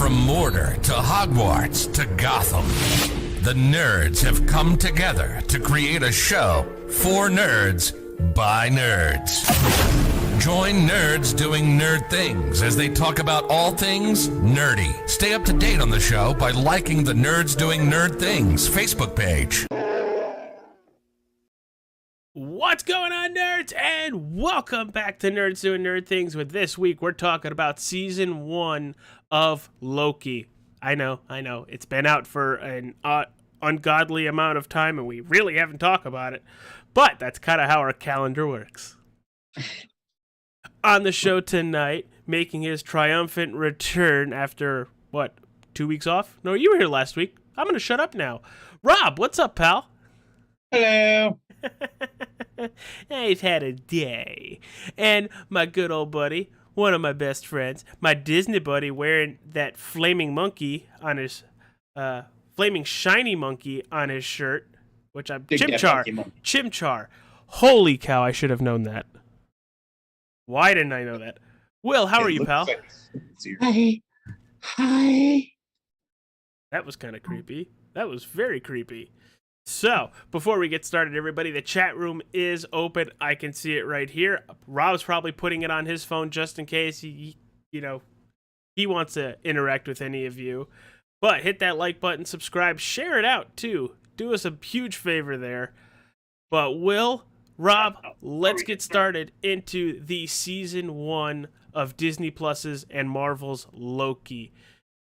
From Mordor to Hogwarts to Gotham, the nerds have come together to create a show for nerds by nerds. Join nerds doing nerd things as they talk about all things nerdy. Stay up to date on the show by liking the Nerds Doing Nerd Things Facebook page. What's going on, nerds? And welcome back to Nerds Doing Nerd Things. With this week, we're talking about Season 1 of Loki. I know. It's been out for an ungodly amount of time, and we really haven't talked about it. But that's kind of how our calendar works. On the show tonight, making his triumphant return after, 2 weeks off? No, you were here last week. I'm going to shut up now. Rob, what's up, pal? Hello. I've had a day. And my good old buddy, one of my best friends, my Disney buddy wearing that flaming monkey on his, flaming shiny monkey on his shirt, which I'm, Chimchar. Holy cow, I should have known that. Why didn't I know that? Will, how are you, pal? Hi. That was kind of creepy. That was very creepy. So, before we get started, everybody, the chat room is open. I can see it right here. Rob's probably putting it on his phone just in case he wants to interact with any of you. But hit that like button, subscribe, share it out too. Do us a huge favor there. But Will, Rob, let's get started into the Season 1 of Disney Plus's and Marvel's Loki.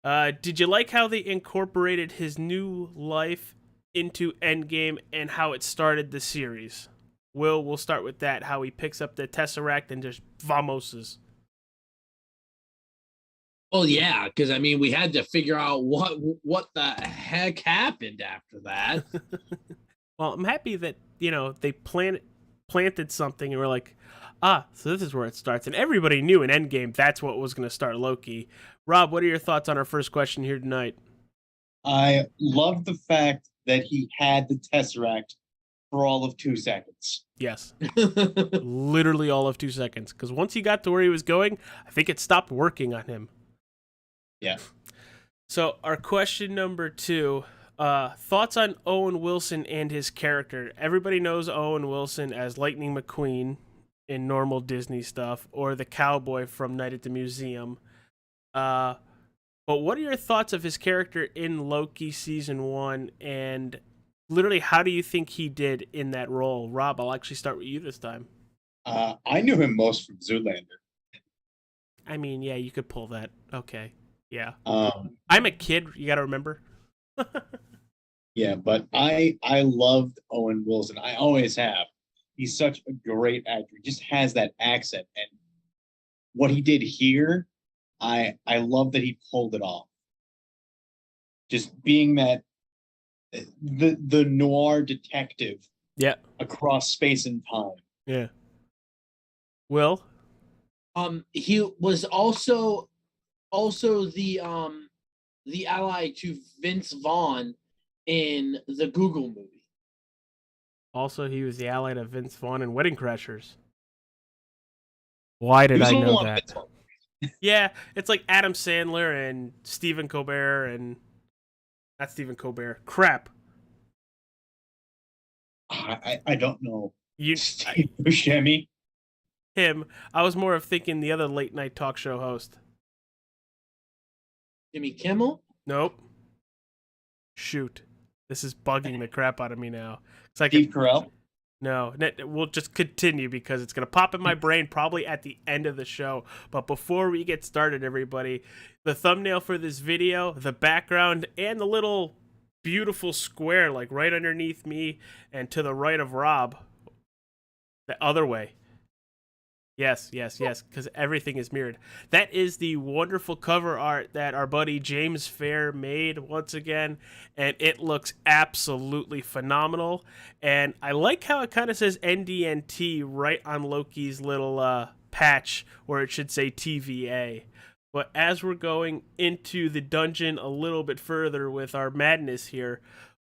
Did you like how they incorporated his new life into Endgame and how it started the series? We'll start with that, how he picks up the Tesseract and just vamoses. Well, yeah, because, we had to figure out what the heck happened after that. Well, I'm happy that, they planted something and we're like, so this is where it starts. And everybody knew in Endgame that's what was going to start Loki. Rob, what are your thoughts on our first question here tonight? I love the fact that he had the Tesseract for all of 2 seconds. Yes. Literally all of 2 seconds. Because once he got to where he was going, I think it stopped working on him. Yeah. So our question number 2, thoughts on Owen Wilson and his character. Everybody knows Owen Wilson as Lightning McQueen in normal Disney stuff, or the cowboy from Night at the Museum. But what are your thoughts of his character in Loki Season 1, and literally how do you think he did in that role? Rob, I'll actually start with you this time. I knew him most from Zoolander. Yeah, you could pull that. Okay, yeah. I'm a kid, you gotta remember. Yeah, but I loved Owen Wilson. I always have. He's such a great actor. He just has that accent. And what he did here, I love that he pulled it off. Just being that the noir detective, yeah, across space and time. Yeah. Will? He was also the ally to Vince Vaughn in the Google movie. Also, he was the ally to Vince Vaughn in Wedding Crashers. Why did I know that? Yeah, it's like Adam Sandler and Stephen Colbert and... Not Stephen Colbert. Crap. I don't know. Steve Buscemi? Him. I was more of thinking the other late night talk show host. Jimmy Kimmel? Nope. Shoot. This is bugging the crap out of me now. It's like Steve Carell? No, we'll just continue because it's going to pop in my brain probably at the end of the show. But before we get started, everybody, the thumbnail for this video, the background, and the little beautiful square like right underneath me and to the right of Rob. The other way. Yes, because everything is mirrored. That is the wonderful cover art that our buddy James Fair made once again, and it looks absolutely phenomenal. And I like how it kind of says NDNT right on Loki's little patch where it should say TVA. But as we're going into the dungeon a little bit further with our madness here,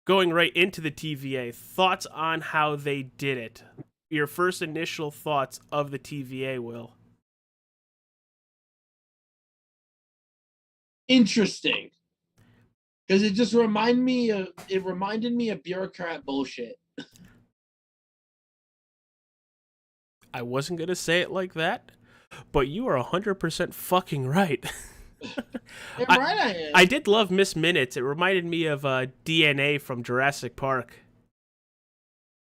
going right into the TVA, thoughts on how they did it? Your first initial thoughts of the TVA, Will? interesting. Because it just reminded me of bureaucrat bullshit. I wasn't gonna say it like that, but you are 100% fucking right. Damn I, right I am. I did love Miss Minutes. It reminded me of DNA from Jurassic Park.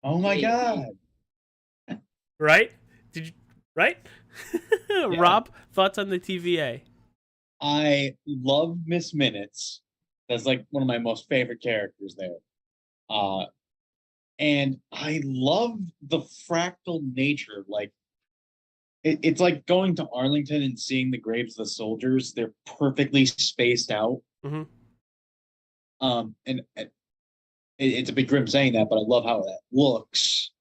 Oh my god. Right? Did you? Right? Rob, thoughts on the TVA? I love Miss Minutes. That's like one of my most favorite characters there. Uh, and I love the fractal nature. Like it's like going to Arlington and seeing the graves of the soldiers. They're perfectly spaced out. Mm-hmm. And it's a bit grim saying that, but I love how that looks.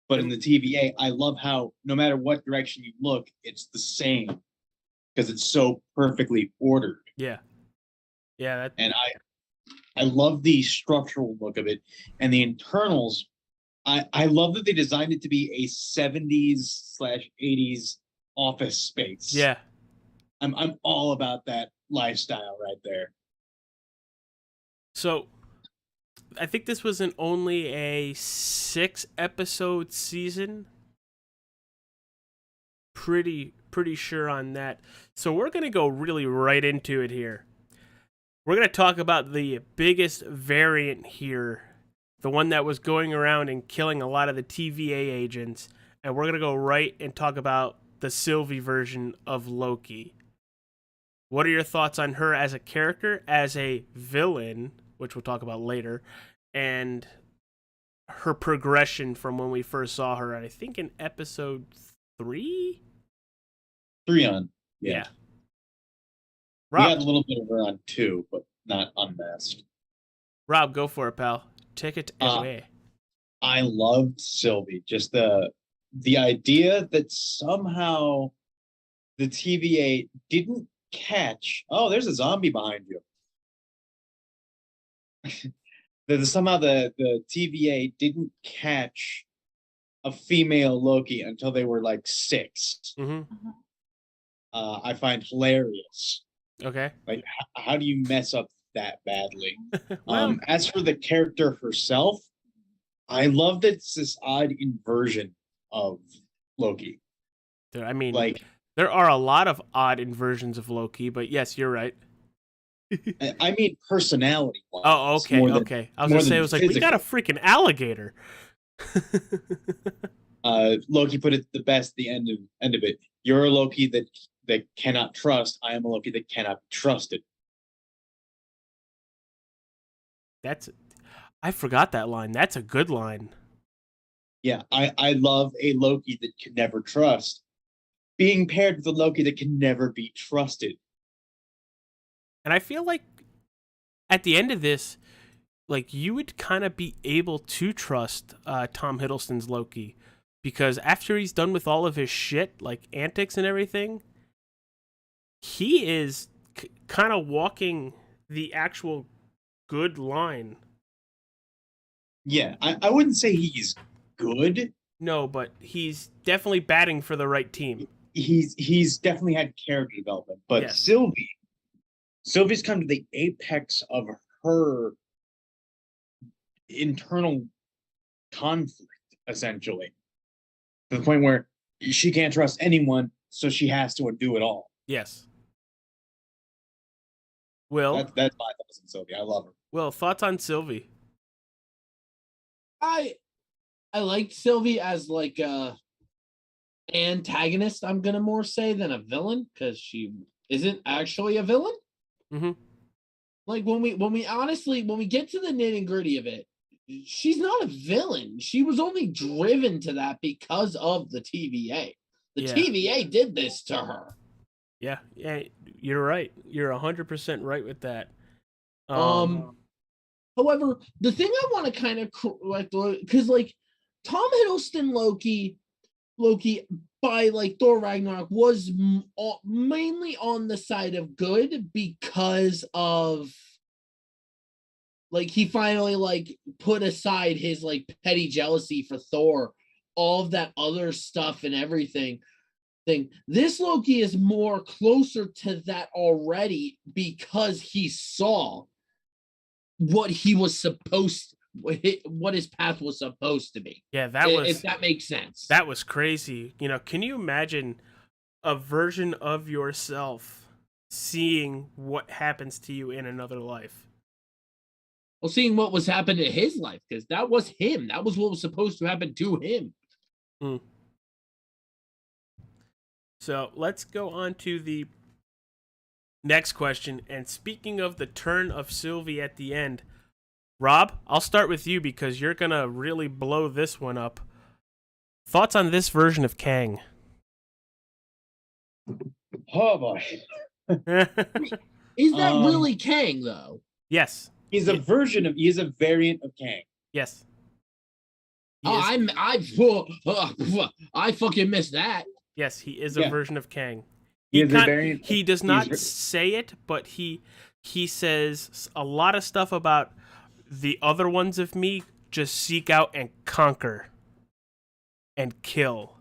But in the TVA, I love how no matter what direction you look, it's the same because it's so perfectly ordered. Yeah. Yeah. And I love the structural look of it and the internals. I love that they designed it to be a 70s/80s office space. Yeah. I'm all about that lifestyle right there. So I think this was only a 6-episode season. Pretty sure on that. So we're gonna go really right into it here. We're gonna talk about the biggest variant here, the one that was going around and killing a lot of the TVA agents, and we're gonna go right and talk about the Sylvie version of Loki. What are your thoughts on her as a character, as a villain, which we'll talk about later, and her progression from when we first saw her, I think in episode 3? 3 on. Yeah. We Rob, got a little bit of her on 2, but not unmasked. Rob, go for it, pal. Take it away. I loved Sylvie. Just the idea that somehow the TVA didn't catch. Oh, there's a zombie behind you. That somehow the TVA didn't catch a female Loki until they were like 6. Mm-hmm. I find hilarious. Okay. Like, how do you mess up that badly? Well, As for the character herself, I love that it's this odd inversion of Loki. I mean, Like, there are a lot of odd inversions of Loki, but yes, you're right. I mean, personality. Oh, okay, okay. I was gonna say, it was like, we got a freaking alligator. Loki put it the best. The end of it. You're a Loki that cannot trust. I am a Loki that cannot be trusted. I forgot that line. That's a good line. Yeah, I love a Loki that can never trust. Being paired with a Loki that can never be trusted. And I feel like at the end of this, like, you would kind of be able to trust Tom Hiddleston's Loki, because after he's done with all of his shit, like antics and everything, he is kind of walking the actual good line. Yeah, I wouldn't say he's good. No, but he's definitely batting for the right team. He's definitely had character development, but Yes. Sylvie's come to the apex of her internal conflict, essentially, to the point where she can't trust anyone, so she has to do it all. Yes. Will, That's my thoughts on Sylvie. I love her. Will, thoughts on Sylvie? I liked Sylvie as like a antagonist, I'm gonna more say, than a villain, because she isn't actually a villain. Mm-hmm. Like when we get to the nitty gritty of it, she's not a villain. She was only driven to that because of the TVA. The TVA did this to her. Yeah, you're right. You're 100% right with that. However, the thing I want to kind of like, because like Tom Hiddleston Loki by like Thor Ragnarok was mainly on the side of good because of like he finally like put aside his like petty jealousy for Thor, all of that other stuff and everything. thing. This Loki is more closer to that already because he saw what he was supposed, what his path was supposed to be. Yeah, that was if that makes sense. that was crazy. You know, can you imagine a version of yourself seeing what happens to you in another life? Well, seeing what was happening in his life, because that was him. That was what was supposed to happen to him. Hmm. So let's go on to the next question. And speaking of the turn of Sylvie at the end, Rob, I'll start with you because you're going to really blow this one up. Thoughts on this version of Kang? Oh boy. Is that really Kang, though? Yes. He's a variant of Kang. Yes. He Oh, is- I fucking missed that. Yes, he is a version of Kang. He is a variant. He does not say it, but he says a lot of stuff about the other ones of me just seek out and conquer and kill.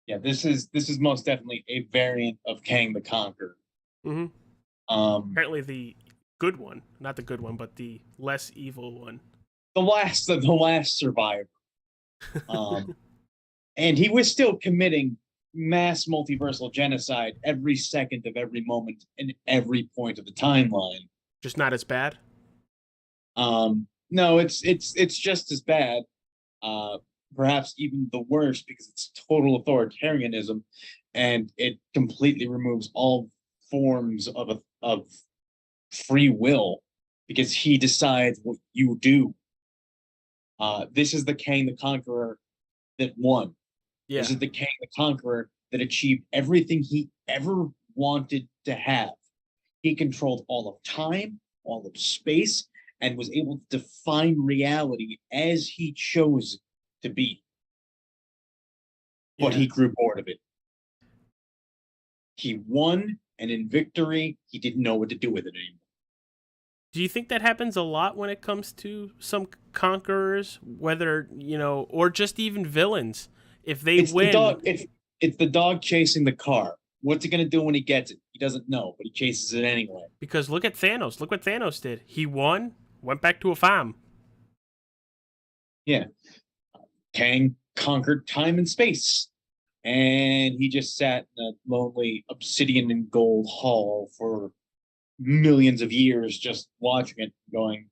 Yeah, this is most definitely a variant of Kang the Conqueror. Mm-hmm. Apparently the good one, not the good one, but the less evil one. The last survivor. And he was still committing mass multiversal genocide every second of every moment and every point of the timeline. Just not as bad. No, it's just as bad. Perhaps even the worst because it's total authoritarianism, and it completely removes all forms of free will because he decides what you do. This is the Kang the Conqueror that won. Yeah. This is the Kang the Conqueror that achieved everything he ever wanted to have. He controlled all of time, all of space, and was able to define reality as he chose to be. But he grew bored of it. He won, and in victory, he didn't know what to do with it anymore. Do you think that happens a lot when it comes to some conquerors, whether, or just even villains? If they win... It's the dog chasing the car. What's he going to do when he gets it? He doesn't know, but he chases it anyway. Because look at Thanos. Look what Thanos did. He won, went back to a farm. Yeah. Kang conquered time and space. And he just sat in a lonely obsidian and gold hall for millions of years just watching it, going,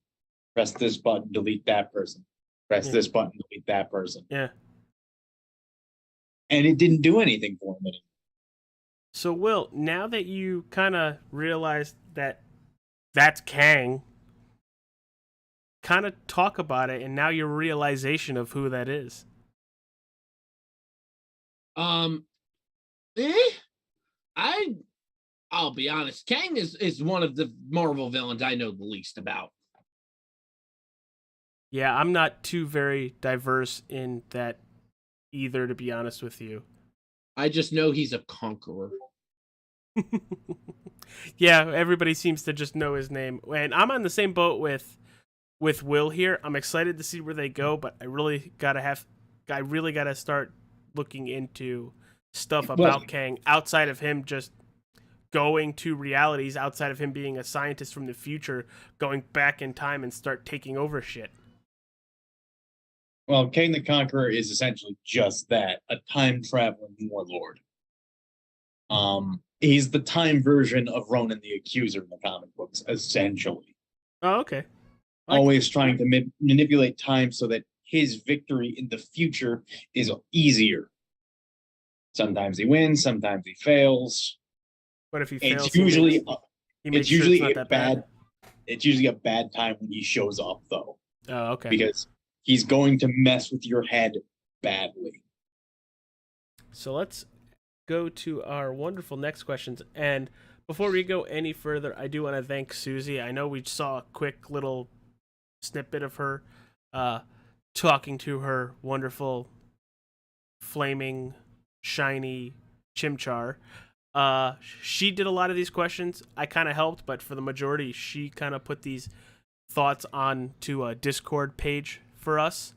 press this button, delete that person. Press this button, delete that person. Yeah. And it didn't do anything for him anymore. So, Will, now that you kind of realized that that's Kang, kind of talk about it and now your realization of who that is. I'll be honest. Kang is one of the Marvel villains I know the least about. Yeah, I'm not too very diverse in that either, to be honest with you. I just know he's a conqueror. Yeah, everybody seems to just know his name. And I'm on the same boat with Will here. I'm excited to see where they go, but I really gotta start looking into stuff about Kang outside of him just going to realities, outside of him being a scientist from the future, going back in time and start taking over shit. Well, Kang the Conqueror is essentially just that, a time-traveling warlord. He's the time version of Ronan the Accuser in the comic books, essentially. Oh, okay. Always trying to manipulate time so that his victory in the future is easier. Sometimes he wins, sometimes he fails. But if he fails, it's usually a bad. It's usually a bad time when he shows up, though. Oh, okay. Because he's going to mess with your head badly. So let's go to our wonderful next questions. And before we go any further, I do want to thank Susie. I know we saw a quick little snippet of her talking to her wonderful, flaming, shiny Chimchar. She did a lot of these questions. I kind of helped, but for the majority, she kind of put these thoughts on to a Discord page for us.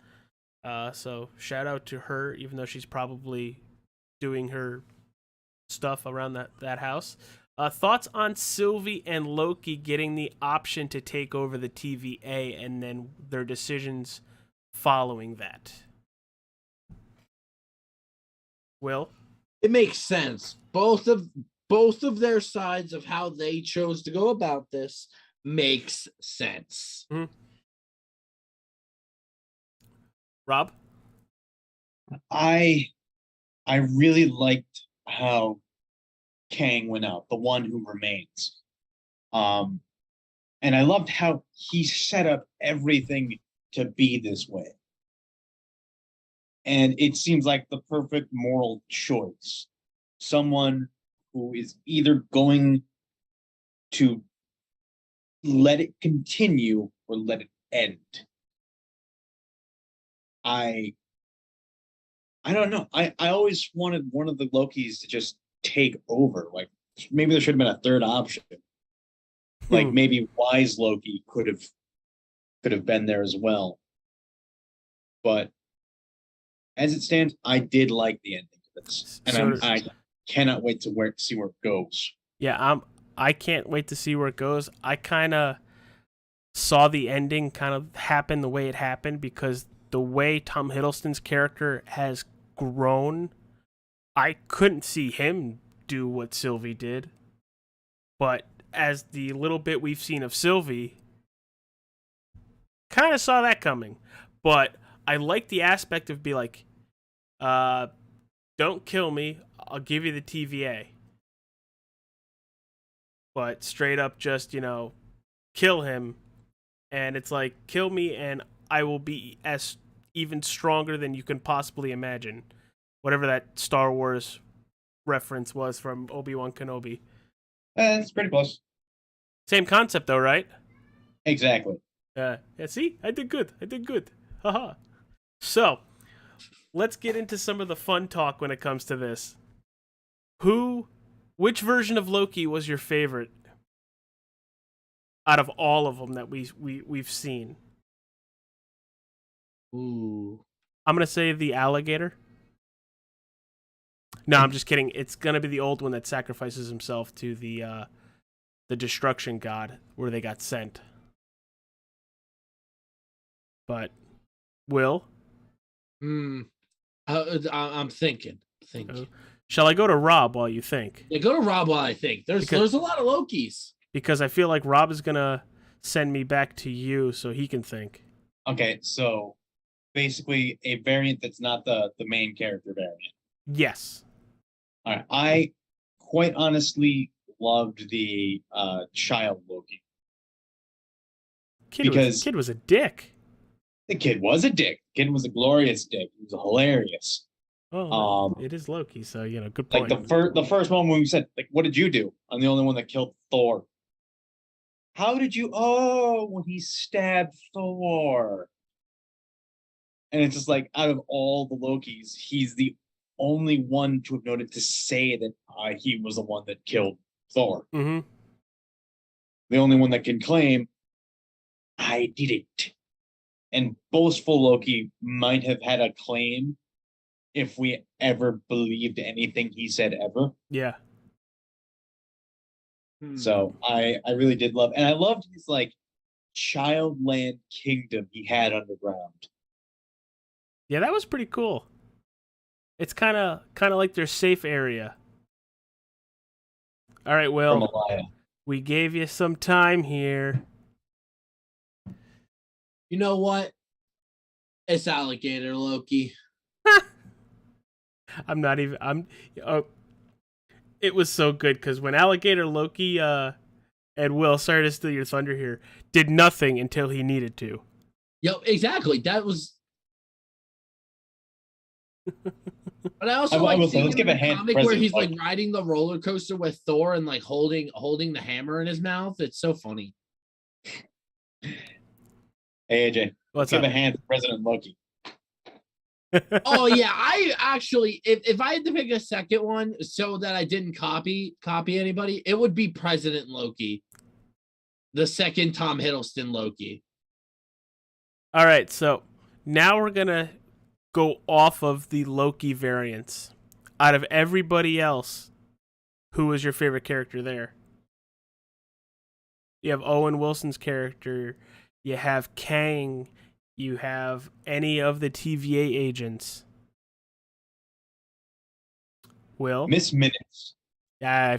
So shout out to her, even though she's probably doing her stuff around that house. Thoughts on Sylvie and Loki getting the option to take over the TVA and then their decisions following that? Will? It makes sense. Both of their sides of how they chose to go about this makes sense. Mm-hmm. Rob? I really liked how Kang went out, the one who remains. And I loved how he set up everything to be this way. And it seems like the perfect moral choice. Someone who is either going to let it continue or let it end. I don't know. I always wanted one of the Lokis to just take over. Like maybe there should have been a third option. Like maybe Wise Loki could have been there as well. But as it stands, I did like the ending of this, and I cannot wait to see where it goes. Yeah, I can't wait to see where it goes. I kind of saw the ending kind of happen the way it happened because the way Tom Hiddleston's character has grown, I couldn't see him do what Sylvie did. But as the little bit we've seen of Sylvie, kind of saw that coming. But I like the aspect of be like, don't kill me, I'll give you the TVA. But straight up just, kill him. And it's like, kill me and I will be as even stronger than you can possibly imagine. Whatever that Star Wars reference was from Obi-Wan Kenobi. It's pretty close. Same concept though, right? Exactly. Yeah, see? I did good. Haha. So, let's get into some of the fun talk when it comes to this. Which version of Loki was your favorite out of all of them that we've seen? Ooh. I'm going to say the alligator. No, I'm just kidding. It's going to be the old one that sacrifices himself to the destruction god where they got sent. But, Will? I'm thinking. Shall I go to Rob while you think? Yeah, go to Rob while I think. There's a lot of Lokis. Because I feel like Rob is going to send me back to you so he can think. Okay, so basically a variant that's not the main character variant. Yes. All right. I quite honestly loved the child Loki. Kid was a dick. The kid was a dick. The kid was a glorious dick. He was hilarious. Oh, it is Loki, so good point. Like the first one when we said, like, what did you do? I'm the only one that killed Thor. How did you? Oh, when he stabbed Thor. And it's just like, out of all the Lokis, he's the only one to have noted to say that he was the one that killed Thor. Mm-hmm. The only one that can claim, I did it. And boastful Loki might have had a claim if we ever believed anything he said ever. Yeah. So I really did love, and I loved his like childland kingdom he had underground. Yeah, that was pretty cool. It's kind of like their safe area. All right, Will, we gave you some time here. You know what? It's alligator Loki. It was so good because when alligator Loki and Will, sorry to steal your thunder here, did nothing until he needed to. Yep, exactly. That was. But I also like seeing let's give a hand comic where he's like riding the roller coaster with Thor and like holding the hammer in his mouth. It's so funny. Hey AJ, let's give a hand to President Loki. Oh yeah, I actually, if I had to pick a second one so that I didn't copy anybody, it would be President Loki, the second Tom Hiddleston Loki. All right, so now we're gonna go off of the Loki variants. out of everybody else, who was your favorite character there? You have Owen Wilson's character, you have Kang, you have any of the TVA agents. Will? Miss Minutes. Yeah,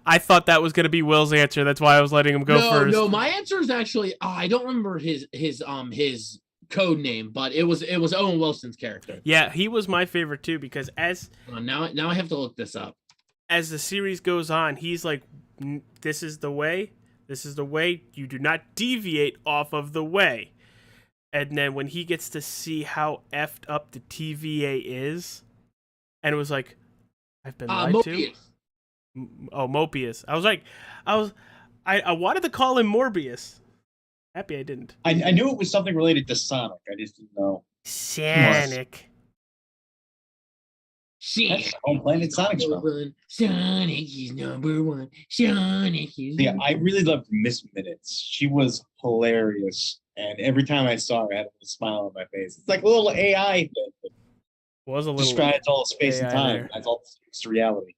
I thought that was going to be Will's answer. That's why I was letting him go first. No, my answer is actually I don't remember his code name, but it was Owen Wilson's character. Yeah, he was my favorite too because now I have to look this up. As the series goes on, he's like, this is the way. This is the way. You do not deviate off of the way. And then when he gets to see how effed up the TVA is, and it was like, I've been lied Mobius. to. Oh, Mobius. I wanted to call him Morbius. Happy I didn't. I knew it was something related to Sonic. I just didn't know. Sonic. That's home planet Sonic's from. Sonic is number one. Sonic is. Yeah, I really loved Miss Minutes. She was hilarious, and every time I saw her, I had a little smile on my face. It's like a little AI that Was a little describes all space and AI time. there. That's all it's reality.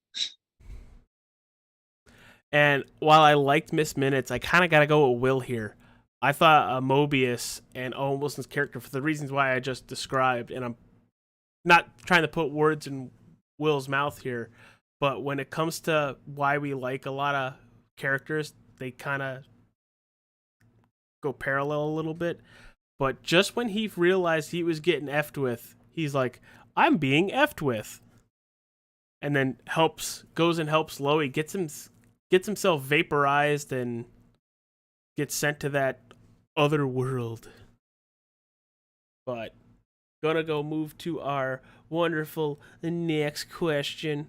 And while I liked Miss Minutes, I kind of got to go with Will here. I thought Mobius and Owen Wilson's character, for the reasons why I just described, and I'm not trying to put words in Will's mouth here, but when it comes to why we like a lot of characters, they kind of go parallel a little bit. But just when he realized he was getting effed with, he's like, I'm being effed with. And then goes and helps Lois, gets himself vaporized and gets sent to that other world. But gonna go move to our wonderful next question.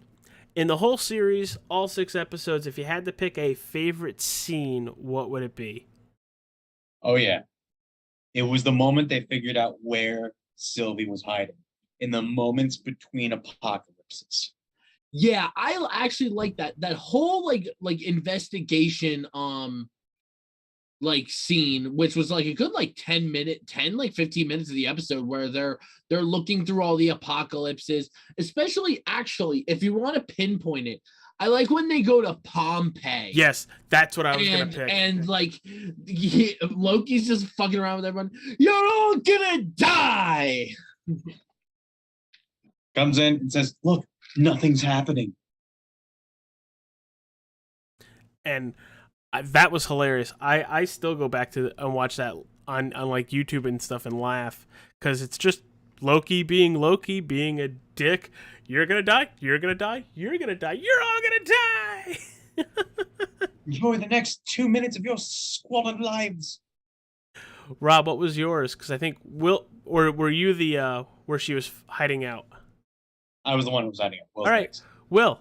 In the whole series, all 6 episodes, if you had to pick a favorite scene, what would it be? Oh yeah, it was the moment they figured out where Sylvie was hiding. In the moments between apocalypses. Yeah, I actually like that whole like investigation like scene, which was like a good like 10 like 15 minutes of the episode where they're looking through all the apocalypses, especially actually if you want to pinpoint it. I like when they go to Pompeii. Yes, that's what I was gonna pick. And like Loki's just fucking around with everyone. You're all gonna die. Comes in and says, look, nothing's happening. And that was hilarious. I still go back to and watch that on like YouTube and stuff and laugh because it's just Loki being a dick. You're gonna die. You're gonna die. You're gonna die. You're all gonna die. Enjoy the next 2 minutes of your squalid lives. Rob, what was yours? Because I think were you the where she was hiding out? I was the one who was hiding it. All right, next. Will.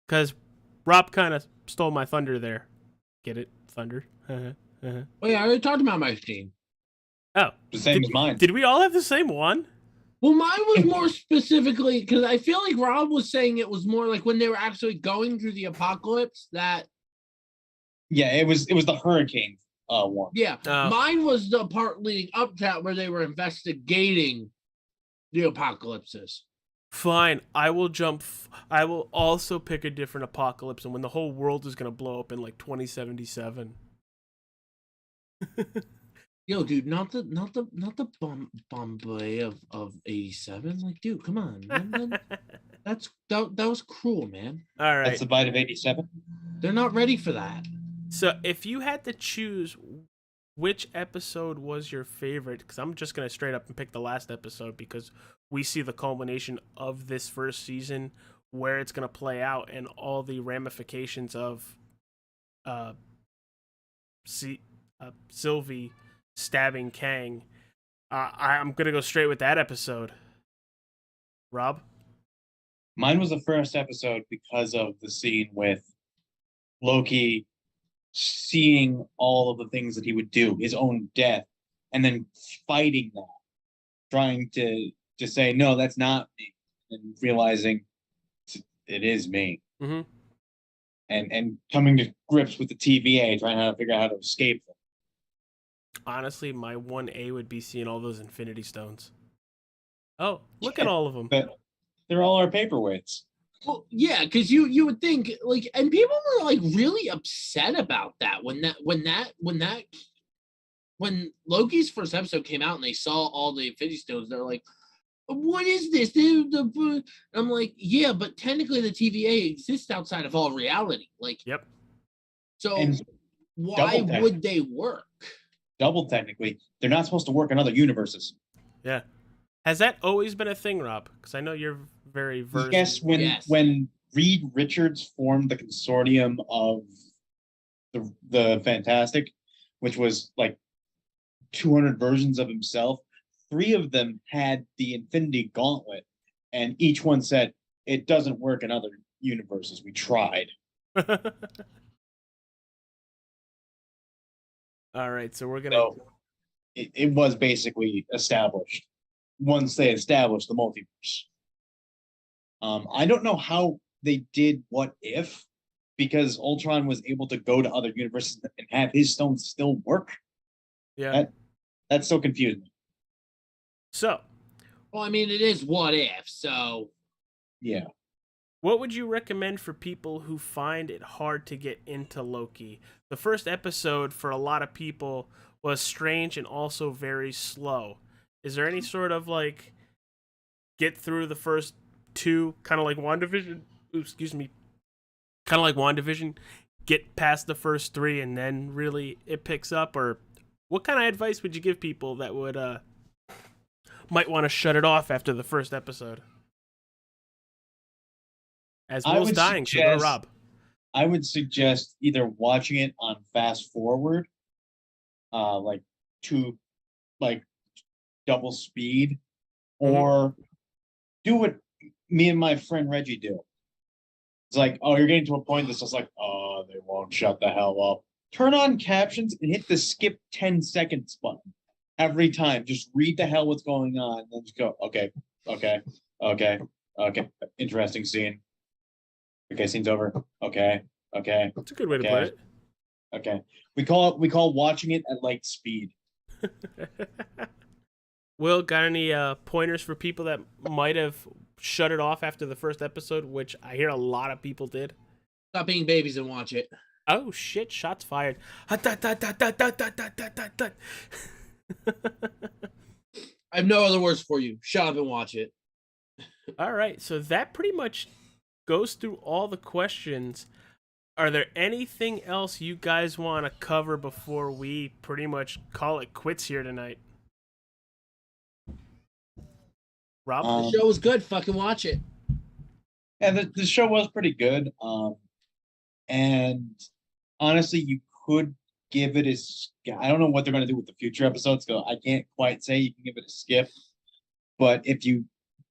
Because Rob kind of stole my thunder there. Get it? Thunder. Wait, I already talked about my scene. Oh. The same as mine. Did we all have the same one? Well, mine was more specifically, because I feel like Rob was saying it was more like when they were actually going through the apocalypse that... Yeah, it was the hurricane one. Yeah, mine was the part leading up to that where they were investigating the apocalypses. Fine, I will also pick a different apocalypse, and when the whole world is gonna blow up in like 2077. Yo, dude, not the Bombay of 87. Like, dude, come on, man. that was cruel, man. All right, that's the bite of 87. They're not ready for that. So, if you had to choose which episode was your favorite, because I'm just gonna straight up and pick the last episode because we see the culmination of this first season, where it's gonna play out, and all the ramifications of Sylvie stabbing Kang. I'm gonna go straight with that episode. Rob? Mine was the first episode because of the scene with Loki seeing all of the things that he would do, his own death, and then fighting that, trying to say, no, that's not me, and realizing it is me. Mm-hmm. And coming to grips with the TVA, trying to figure out how to escape them. Honestly, my 1A would be seeing all those Infinity Stones. Oh, look at all of them. They're all our paperweights. Well, yeah, because you would think like, and people were like really upset about that when Loki's first episode came out and they saw all the Infinity Stones. They're like, "What is this?" I'm like, "Yeah, but technically the TVA exists outside of all reality. Like, Yep. so And why double would they work?" Double technically, they're not supposed to work in other universes. Yeah. Has that always been a thing, Rob? Because I know you're very versed. Yes, when Reed Richards formed the consortium of the Fantastic, which was like 200 versions of himself, 3 of them had the Infinity Gauntlet, and each one said it doesn't work in other universes. We tried. All right, so we're gonna. So it was basically established once they established the multiverse. I don't know how they did What If, because Ultron was able to go to other universes and have his stones still work. Yeah. That's so confusing. So, Well, I mean, it is What If, so Yeah. what would you recommend for people who find it hard to get into Loki? The first episode for a lot of people was strange and also very slow. Is there any sort of like get through the first 2, kind of like WandaVision? Excuse me. Kind of like WandaVision, get past the first 3 and then really it picks up? Or what kind of advice would you give people that would might want to shut it off after the first episode? As Will's dying, so go to Rob. I would suggest either watching it on fast forward, like double speed, or do what me and my friend Reggie do. It's like, oh, you're getting to a point that's just like, oh, they won't shut the hell up. Turn on captions and hit the skip 10 seconds button every time. Just read the hell what's going on, and then just go, okay. Interesting scene. Okay, scene's over. Okay. That's a good way to put it. Okay. We call watching it at light speed. Will, got any pointers for people that might have shut it off after the first episode, which I hear a lot of people did? stop being babies and watch it. Oh shit, shots fired. I have no other words for you. Shut up and watch it. All right, so that pretty much goes through all the questions. Are there anything else you guys want to cover before we pretty much call it quits here tonight? Rob? The show was good. Fucking watch it. Yeah, the show was pretty good. And honestly, you could give it I don't know what they're going to do with the future episodes, so I can't quite say you can give it a skip. But if you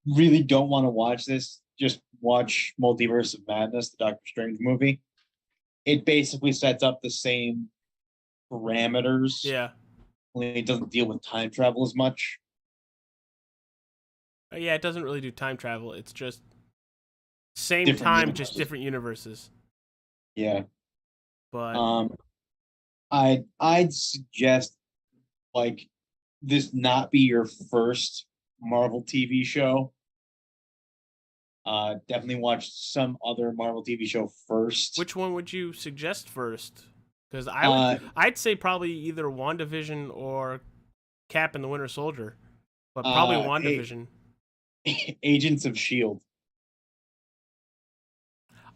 really don't want to watch this, just watch Multiverse of Madness, the Doctor Strange movie. It basically sets up the same parameters. Yeah. Only it doesn't deal with time travel as much. Yeah, it doesn't really do time travel. It's just same Different time, universes. just different universes. Yeah. But I'd suggest like this not be your first Marvel TV show. Definitely watch some other Marvel TV show first. which one would you suggest first? Because I'd say probably either WandaVision or Cap and the Winter Soldier, but probably WandaVision. Agents of S.H.I.E.L.D.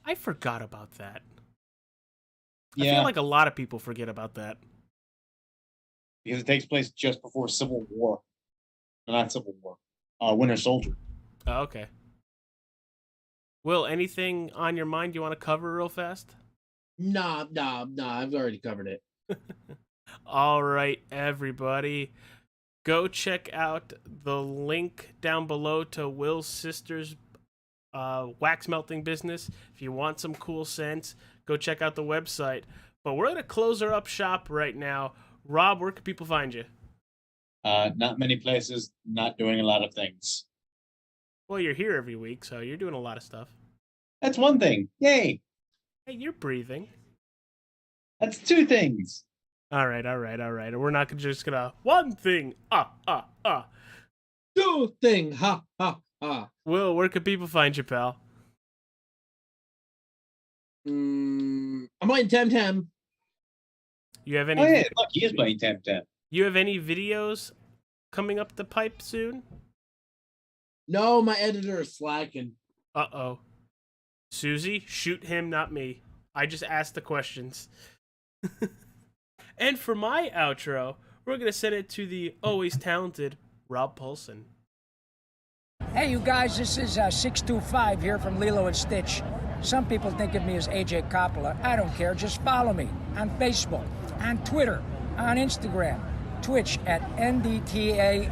I forgot about that. I Yeah, feel like a lot of people forget about that. because it takes place just before Civil War. No, not Civil War. Winter Soldier. Oh, okay. Will, anything on your mind you want to cover real fast? Nah. I've already covered it. All right, everybody. Go check out the link down below to Will's sister's wax melting business. If you want some cool scents, go check out the website. But we're going to close her up shop right now. Rob, where can people find you? Not many places, not doing a lot of things. Well, you're here every week, so you're doing a lot of stuff. That's one thing. Yay! Hey, you're breathing. That's 2 things. All right. We're not just going to... One thing. 2 thing. Ha. Will, where could people find you, pal? I'm on Temtem. You have any? Oh yeah, look, he is playing Temtem. You have any videos coming up the pipe soon? No, my editor is slacking. Uh-oh. Susie, shoot him, not me. I just asked the questions. And for my outro, we're going to send it to the always talented Rob Paulson. Hey, you guys, this is 625 here from Lilo and Stitch. Some people think of me as AJ Coppola. I don't care. Just follow me on Facebook, on Twitter, on Instagram, Twitch at NDTA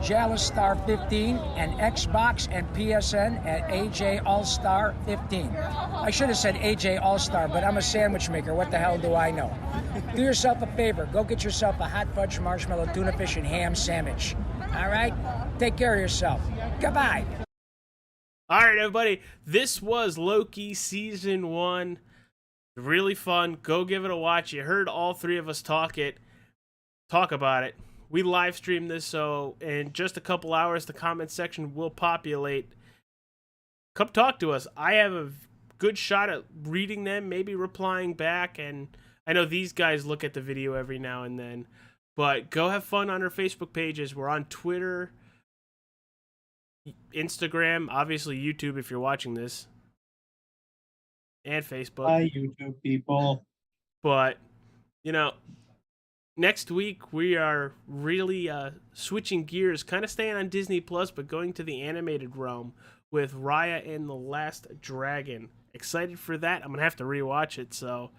Jalistar 15, and Xbox and PSN at AJ All-Star 15. I should have said AJ All-Star, but I'm a sandwich maker. What the hell do I know? Do yourself a favor. Go get yourself a hot fudge marshmallow tuna fish and ham sandwich. All right? Take care of yourself. Goodbye. All right, everybody. This was Loki Season 1. Really fun. Go give it a watch. You heard all three of us talk about it. We live streamed this, so in just a couple hours, the comment section will populate. Come talk to us. I have a good shot at reading them, maybe replying back, and I know these guys look at the video every now and then. But go have fun on our Facebook pages. We're on Twitter, Instagram, obviously YouTube if you're watching this, and Facebook. Hi, YouTube people. But, you know, next week we are really switching gears, kind of staying on Disney Plus, but going to the animated realm with Raya and the Last Dragon. Excited for that. I'm going to have to rewatch it, so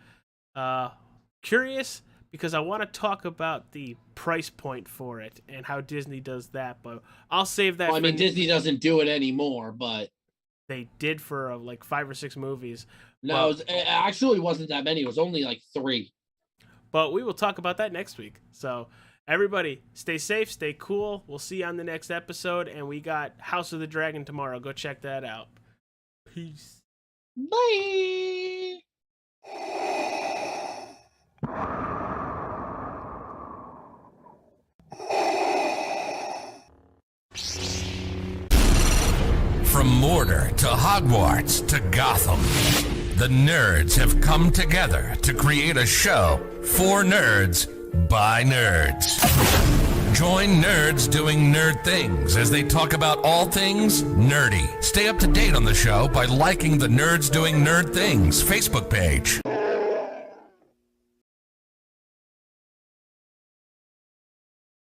curious because I want to talk about the price point for it and how Disney does that, but I'll save that. Well, I mean, Disney doesn't do it anymore, but they did for like 5 or 6 movies. No, it actually wasn't that many. It was only like 3. But we will talk about that next week. So everybody, stay safe, stay cool. We'll see you on the next episode, and we got House of the Dragon tomorrow. Go check that out. Peace. Bye. From Mordor to Hogwarts to Gotham, the nerds have come together to create a show for nerds by nerds. Join nerds doing nerd things as they talk about all things nerdy. Stay up to date on the show by liking the Nerds Doing Nerd Things Facebook page.